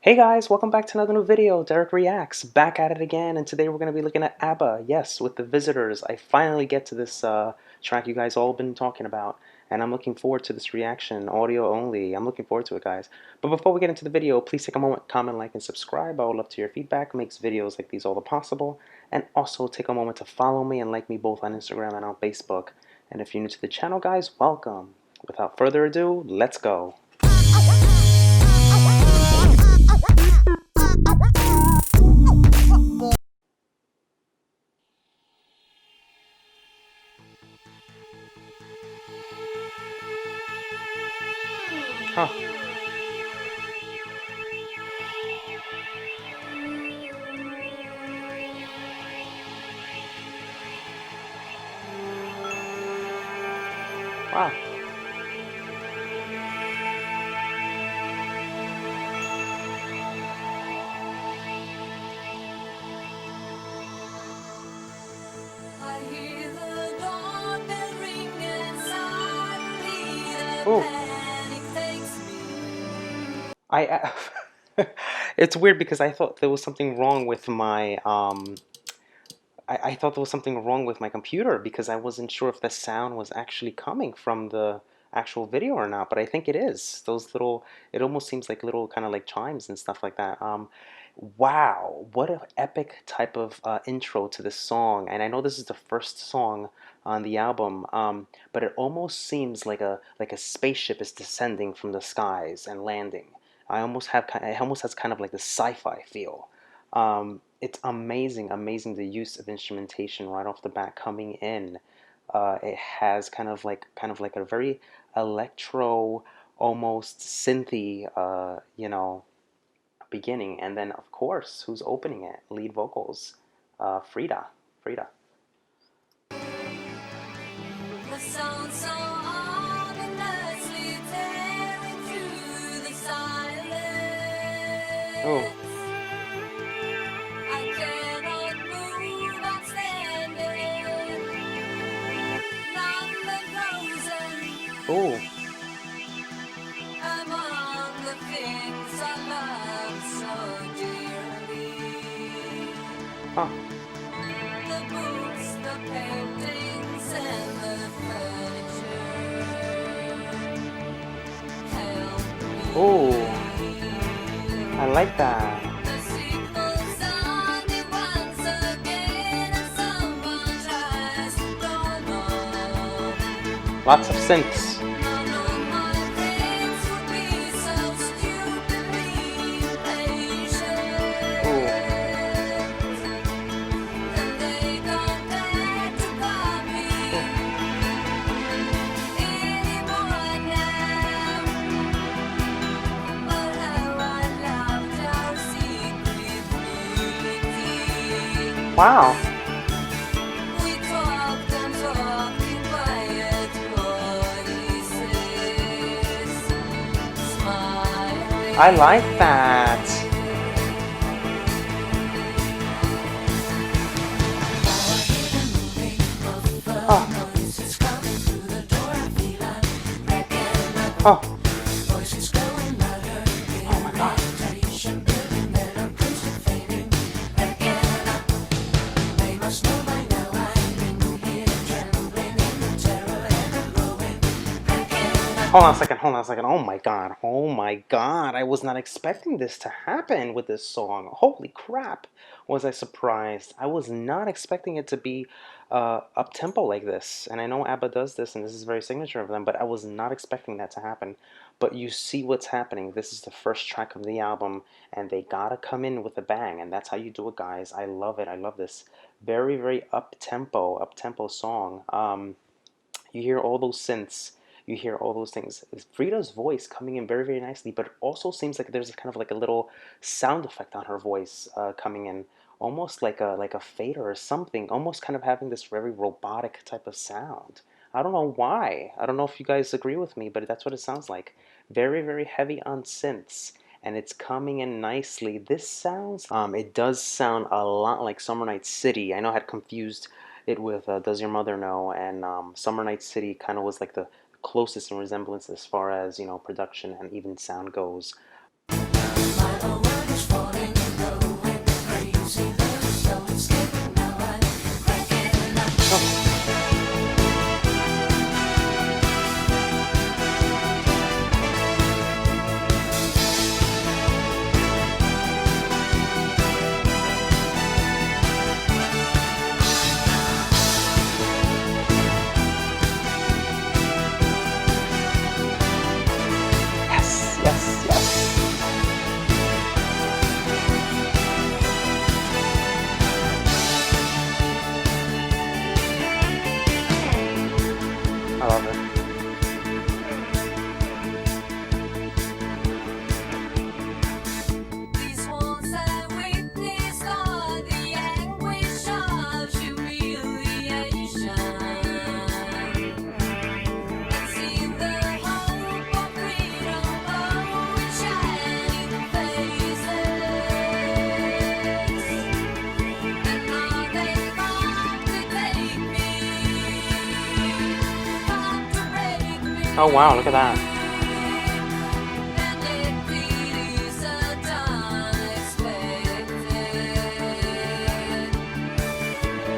Hey guys, welcome back to another new video. Derek Reacts, back at it again, and today we're going to be looking at ABBA, yes, with The Visitors. I finally get to this track you guys all been talking about, and I'm looking forward to this reaction, audio only. I'm looking forward to it, guys. But before we get into the video, please take a moment, comment, like, and subscribe. I would love to hear feedback, makes videos like these all the possible, and also take a moment to follow me and like me both on Instagram and on Facebook. And if you're new to the channel, guys, welcome. Without further ado, let's go. Huh. Wow. Ooh. I it's weird because I thought there was something wrong with my I thought there was something wrong with my computer because I wasn't sure if the sound was actually coming from the actual video or not, but I think it is. Those little, it almost seems like little kind of like chimes and stuff like that. Wow, what an epic type of intro to this song. And I know this is the first song on the album, but it almost seems like a spaceship is descending from the skies and landing. It almost has kind of like the sci-fi feel. It's amazing, amazing the use of instrumentation right off the bat coming in. It has kind of like a very electro, almost synthy, beginning, and then of course, who's opening it? Lead vocals, Frida. Frida. The sound so ominously tearing through the Oh, silence. I cannot move, I'm standing, numb and frozen oh, among the things I love so dearly. huh. The books, the paintings, and the furniture help me. Oh, I like that. The sequel sounding once again, and someone tries to dawn on. Lots of synths. None of my friends would be so stupidly impatient. Oh, And they don't dare to call me oh, anymore now. But how I loved our secret meeting. wow. We talked and talked in quiet voices, smiling. I like that. Oh, oh, oh my God. Hold on a second, hold on a second. Oh my God, oh my God. I was not expecting this to happen with this song. Holy crap, was I surprised. I was not expecting it to be up-tempo like this. And I know ABBA does this, and this is very signature of them, but I was not expecting that to happen. But you see what's happening. This is the first track of the album, and they gotta come in with a bang, and that's how you do it, guys. I love it, I love this. Very, very up-tempo song. You hear all those synths, you hear all those things. It's Frida's voice coming in very, very nicely, but it also seems like there's kind of like a little sound effect on her voice coming in, almost like a fader or something, almost kind of having this very robotic type of sound. I don't know why. I don't know if you guys agree with me, but that's what it sounds like. Very, very heavy on synths, and it's coming in nicely. This sounds, it does sound a lot like Summer Night City. I know I had confused it with Does Your Mother Know, and Summer Night City kind of was like the closest in resemblance as far as, you know, production and even sound goes. My whole world Oh wow, look at that. and it is unexpected.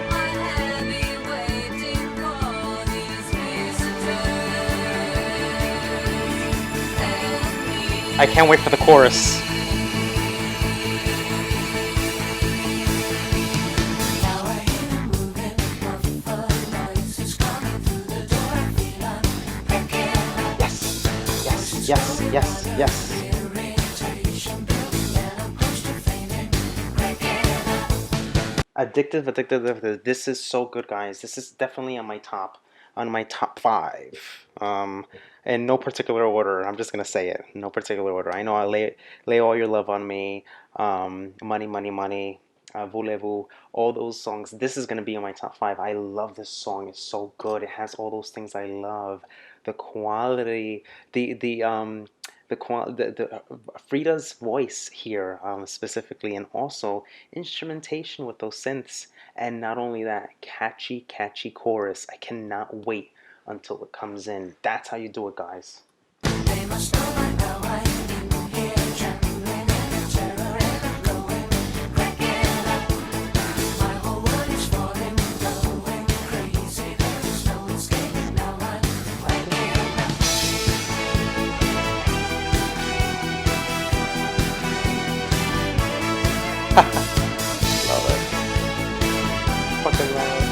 I have been waiting for these visitors. I can't wait for the chorus. Now I hear them moving, muffled noises coming through the door. I feel I'm breaking up. Yes, yes, yes, yes, yes. Irritation building and I'm close to fainting. Breaking up. Addictive, addictive, addictive. This is so good, guys. This is definitely on my top five. In no particular order. I'm just gonna say it. No particular order. I know I lay all your love on me. Money, money, money. Voulez-vous, all those songs. This is gonna be in my top five. I love this song. It's so good. It has all those things I love. The quality, the Frida's voice here specifically, and also instrumentation with those synths, and not only that, catchy chorus. I cannot wait until it comes in. That's how you do it, guys. They must know by now I'm in here, trembling in the terror and I'm going, cracking up. My whole world is falling, going crazy. There is no escaping now. I'm cracking up. Love it. Fucking love it.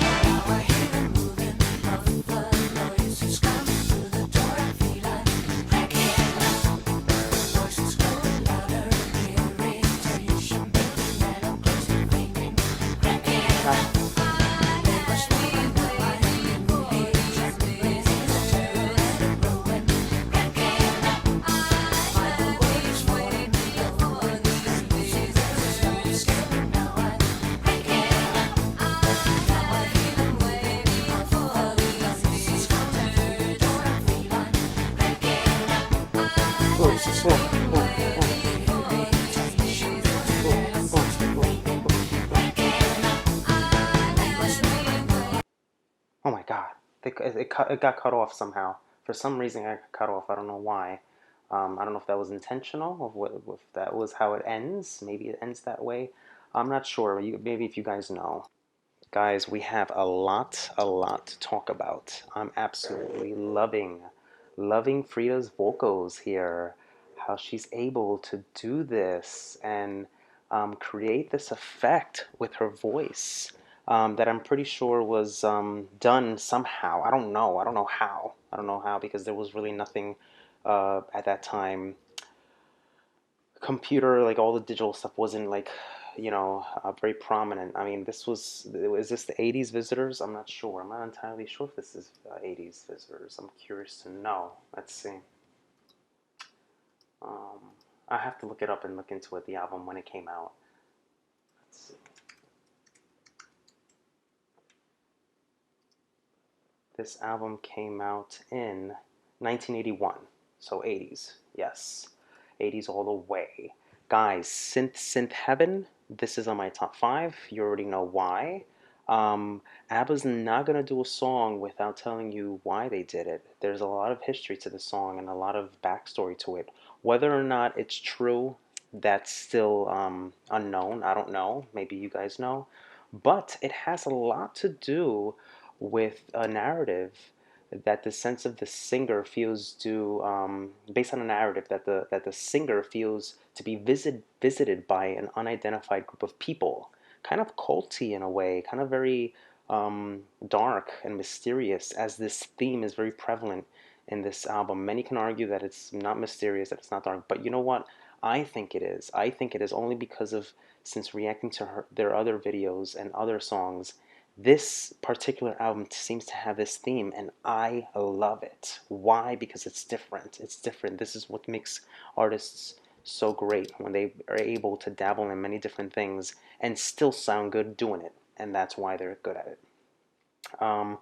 Now I hear them moving, muffled noises coming through the door. I feel I'm cracking up. Voices growing louder, irritation building and I'm close to fainting, cracking up. They must know by now I'm in here, trembling in the terror and I'm going, cracking up. My whole world is falling, for these visitors. There's no escaping now. I'm cracking up. Now I hear them waiting for these visitors coming through the door. I feel I'm cracking up. Voices growing louder, irritation building and I'm close to fainting, cracking up. They must know by now. Oh my god, it got cut off somehow. For some reason, it got cut off. I don't know why. I don't know if that was intentional, or if that was how it ends. Maybe it ends that way. I'm not sure. Maybe if you guys know. Guys, we have a lot to talk about. I'm absolutely loving Frida's vocals here. How she's able to do this and create this effect with her voice that I'm pretty sure was done somehow. I don't know. I don't know how. I don't know how because there was really nothing at that time computer, like all the digital stuff wasn't like, very prominent. I mean, is this the 80s visitors? I'm not sure. I'm not entirely sure if this is 80s visitors. I'm curious to know. Let's see. Um, I have to look it up and look into it, the album when it came out. Let's see. This album came out in 1981, so 80s. Yes, 80s all the way. Guys, Synth Heaven. This is on my top five. You already know why. ABBA's not gonna do a song without telling you why they did it. There's a lot of history to the song and a lot of backstory to it. Whether or not it's true, that's still unknown. I don't know. Maybe you guys know. But it has a lot to do with a narrative that the sense of the singer feels to based on a narrative that the singer feels to be visited by an unidentified group of people, kind of culty in a way, kind of very dark and mysterious, as this theme is very prevalent in this album. Many can argue that it's not mysterious, that it's not dark, but you know what, I think it is. I think it is only because of, since reacting to their other videos and other songs, this particular album seems to have this theme, and I love it. Why? Because it's different. It's different. This is what makes artists so great, when they are able to dabble in many different things and still sound good doing it. And that's why they're good at it. Um,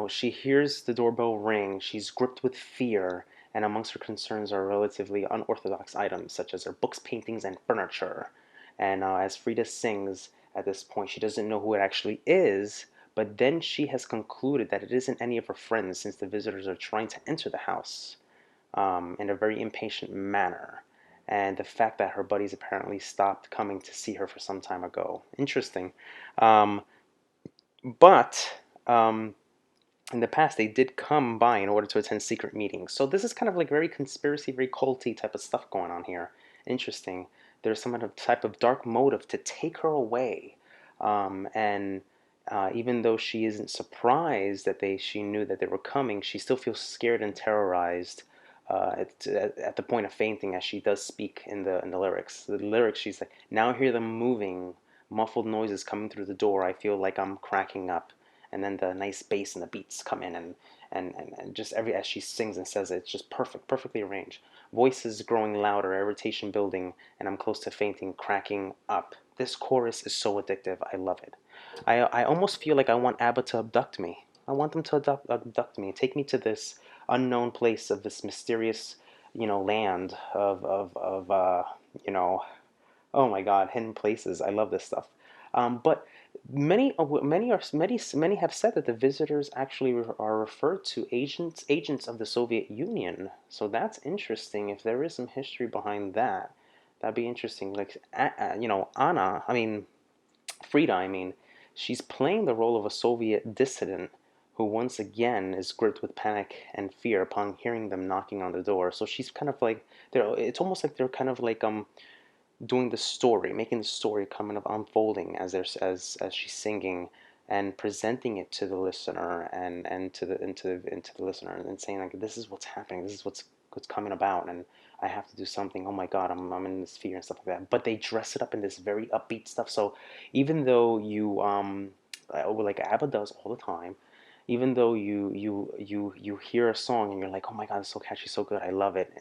she hears the doorbell ring. She's gripped with fear, and amongst her concerns are relatively unorthodox items such as her books, paintings, and furniture. And as Frida sings, at this point. She doesn't know who it actually is, but then she has concluded that it isn't any of her friends since the visitors are trying to enter the house in a very impatient manner. And the fact that her buddies apparently stopped coming to see her for some time ago. Interesting. Um, but in the past, they did come by in order to attend secret meetings. So this is kind of like very conspiracy, very culty type of stuff going on here. Interesting. There's some kind of type of dark motive to take her away. And even though she isn't surprised that she knew that they were coming, she still feels scared and terrorized at the point of fainting, as she does speak in the lyrics. The lyrics, she's like, "Now I hear them moving, muffled noises coming through the door. I feel like I'm cracking up." And then the nice bass and the beats come in, and just every as she sings and says it, it's just perfect, perfectly arranged. Voices growing louder, irritation building, and I'm close to fainting, cracking up. This chorus is so addictive. I love it. I almost feel like I want ABBA to abduct me. I want them to abduct me, take me to this unknown place of this mysterious, land of you know, oh my God, hidden places. I love this stuff. But many have said that the visitors actually are referred to agents of the Soviet Union. So that's interesting. If there is some history behind that, that'd be interesting. Like, Anna. I mean, Frida. I mean, she's playing the role of a Soviet dissident who once again is gripped with panic and fear upon hearing them knocking on the door. So she's kind of like It's almost like they're kind of like doing the story, making the story kind of unfolding as as she's singing and presenting it to the listener and to the listener and saying like, this is what's happening, this is what's coming about, and I have to do something. Oh my God, I'm in this fear and stuff like that. But they dress it up in this very upbeat stuff. So even though like ABBA does all the time, even though you hear a song and you're like, oh my God, it's so catchy, so good, I love it.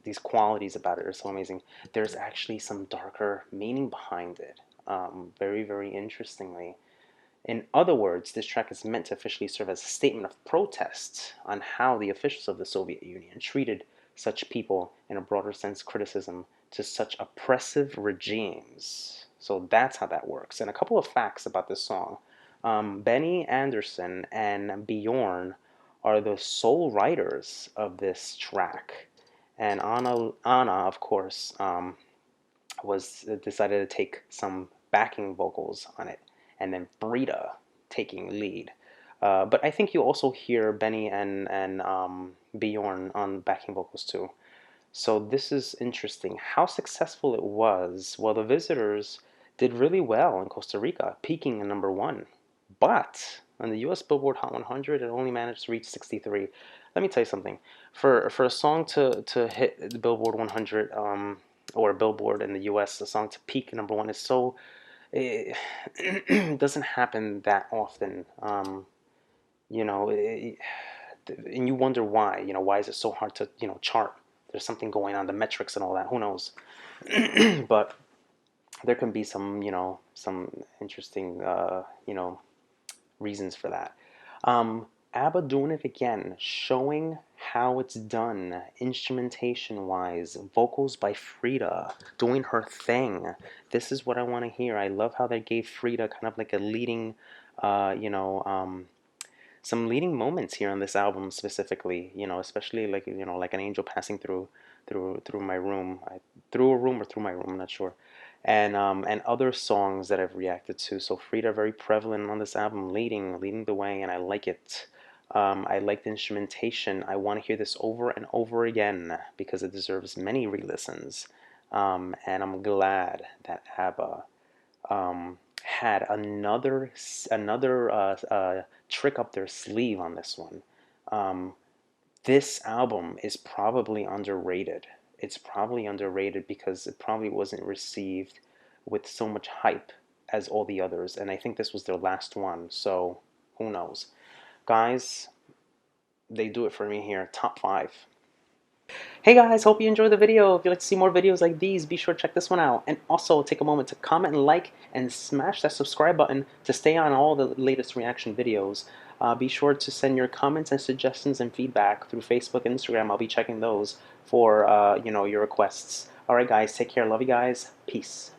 These qualities about it are so amazing. There's actually some darker meaning behind it. Very, very interestingly. In other words, this track is meant to officially serve as a statement of protest on how the officials of the Soviet Union treated such people, in a broader sense, criticism to such oppressive regimes. So that's how that works. And a couple of facts about this song. Benny Andersson and Bjorn are the sole writers of this track. And Anna of course, was decided to take some backing vocals on it, and then Frida taking lead. But I think you also hear Benny and Bjorn on backing vocals too. So this is interesting. How successful it was. Well, the visitors did really well in Costa Rica, peaking at #1. But on the U.S. Billboard Hot 100, it only managed to reach 63. Let me tell you something. For a song to hit the Billboard 100, or Billboard in the U.S., a song to peak #1 is so, it doesn't happen that often. You know, and you wonder why. Why is it so hard to chart? There's something going on, the metrics and all that. Who knows? But there can be some interesting reasons for that. ABBA doing it again, showing how it's done instrumentation wise, vocals by Frida doing her thing. This is what I want to hear. I love how they gave Frida kind of like a leading, some leading moments here on this album specifically. Especially like an angel passing through my room. Through a room or through my room, I'm not sure. And other songs that I've reacted to. So Frida very prevalent on this album, leading the way, and I like it. I like the instrumentation. I want to hear this over and over again because it deserves many re-listens. And I'm glad that ABBA had another trick up their sleeve on this one. This album is probably underrated. It's probably underrated because it probably wasn't received with so much hype as all the others, and I think this was their last one, so who knows. Guys, they do it for me here. Top 5. Hey guys, hope you enjoyed the video. If you'd like to see more videos like these, be sure to check this one out. And also take a moment to comment and like and smash that subscribe button to stay on all the latest reaction videos. Be sure to send your comments and suggestions and feedback through Facebook and Instagram. I'll be checking those for your requests. Alright guys, take care. Love you guys. Peace.